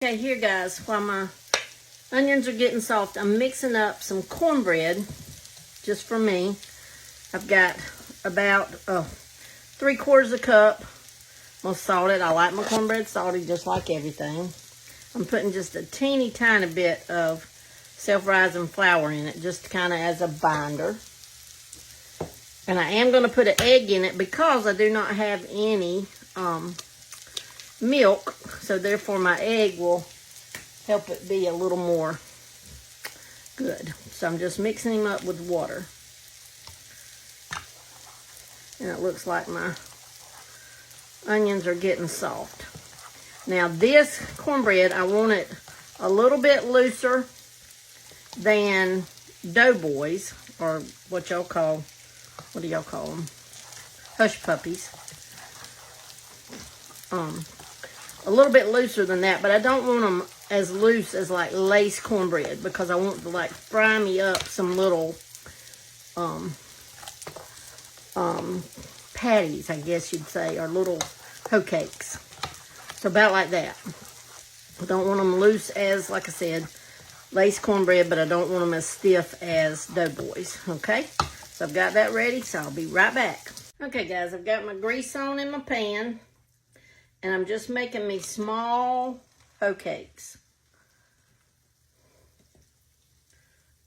Okay, here guys, while my onions are getting soft, I'm mixing up some cornbread just for me. I've got about 3/4 cup. I'm gonna salt it. I like my cornbread salty just like everything. I'm putting just a teeny tiny bit of self-rising flour in it, just kind of as a binder. And I am going to put an egg in it because I do not have any milk, so therefore my egg will help it be a little more good. So I'm just mixing them up with water. And it looks like my onions are getting soft. Now this cornbread, I want it a little bit looser than Doughboys, or what do y'all call them? Hush Puppies. A little bit looser than that, but I don't want them as loose as like Lace cornbread, because I want to like fry me up some little patties, I guess you'd say, or little hoe cakes. So about like that. I don't want them loose as, like I said, Lace cornbread, but I don't want them as stiff as Doughboys. Okay, so I've got that ready, so I'll be right back. Okay guys, I've got my grease on in my pan, and I'm just making me small hoe cakes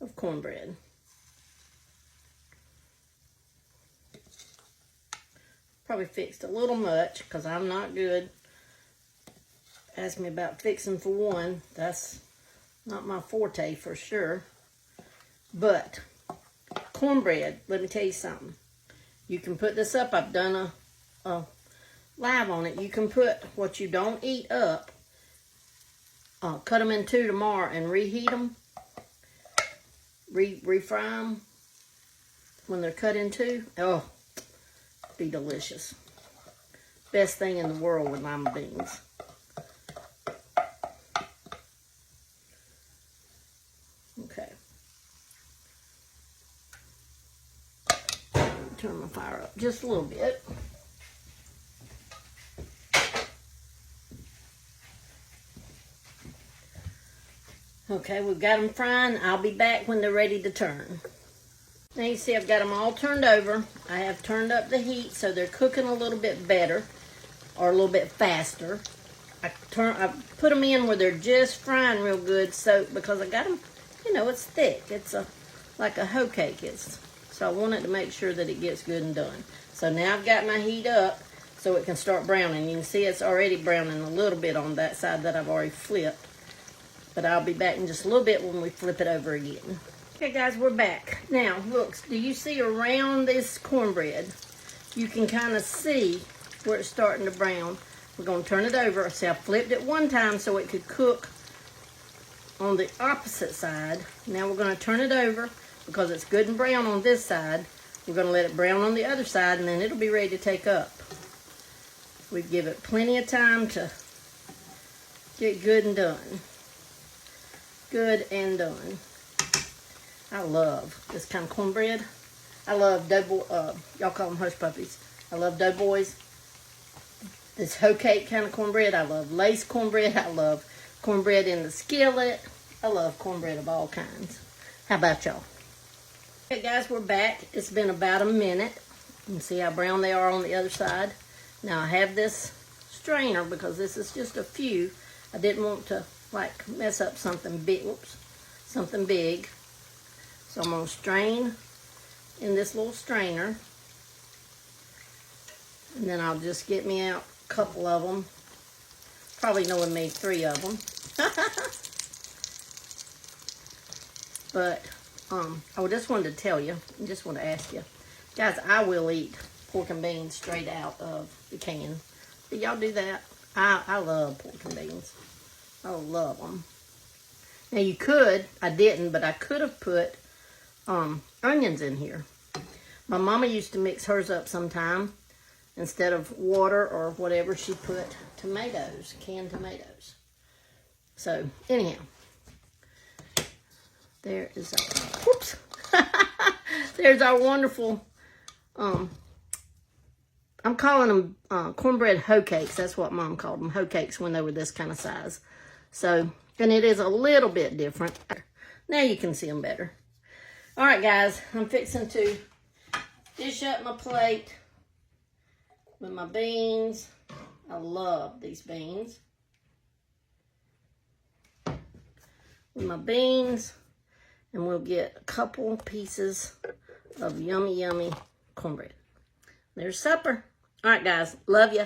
of cornbread. Probably fixed a little much because I'm not good. Ask me about fixing for one. That's not my forte for sure. But cornbread, let me tell you something. You can put this up. I've done a live on it. You can put what you don't eat up, cut them in two tomorrow and reheat them, refry them when they're cut in two. Oh, be delicious. Best thing in the world with lima beans. Okay. Turn my fire up just a little bit. Okay, we've got them frying. I'll be back when they're ready to turn. Now you see I've got them all turned over. I have turned up the heat so they're cooking a little bit better, or a little bit faster. I put them in where they're just frying real good, so because I got them, you know, it's thick. It's like a hoe cake. So I wanted to make sure that it gets good and done. So now I've got my heat up so it can start browning. You can see it's already browning a little bit on that side that I've already flipped. But I'll be back in just a little bit when we flip it over again. Okay guys, we're back. Now, look, do you see around this cornbread, you can kind of see where it's starting to brown. We're going to turn it over. See, I flipped it one time so it could cook on the opposite side. Now we're going to turn it over because it's good and brown on this side. We're going to let it brown on the other side, and then it'll be ready to take up. We give it plenty of time to get good and done. Good and done. I love this kind of cornbread. I love y'all call them Hush Puppies. I love Doughboys. This hoe cake kind of cornbread. I love Lace cornbread. I love cornbread in the skillet. I love cornbread of all kinds. How about y'all? Okay guys, we're back. It's been about a minute. You can see how brown they are on the other side. Now I have this strainer because this is just a few. I didn't want to like mess up something big. Whoops, something big. So I'm going to strain in this little strainer. And then I'll just get me out a couple of them. Probably no one made 3 of them. But I just wanted to tell you, I just want to ask you. Guys, I will eat pork and beans straight out of the can. Do y'all do that? I love pork and beans. I love them. Now you could, I didn't, but I could have put onions in here. My mama used to mix hers up sometime. Instead of water or whatever, she put tomatoes, canned tomatoes. So anyhow, there is our, whoops. There's our wonderful, I'm calling them cornbread hoe cakes. That's what Mom called them, hoe cakes, when they were this kind of size. So, and it is a little bit different. Now you can see them better. All right, guys, I'm fixing to dish up my plate with my beans. I love these beans. With my beans, and we'll get a couple pieces of yummy, yummy cornbread. There's supper. All right, guys, love ya.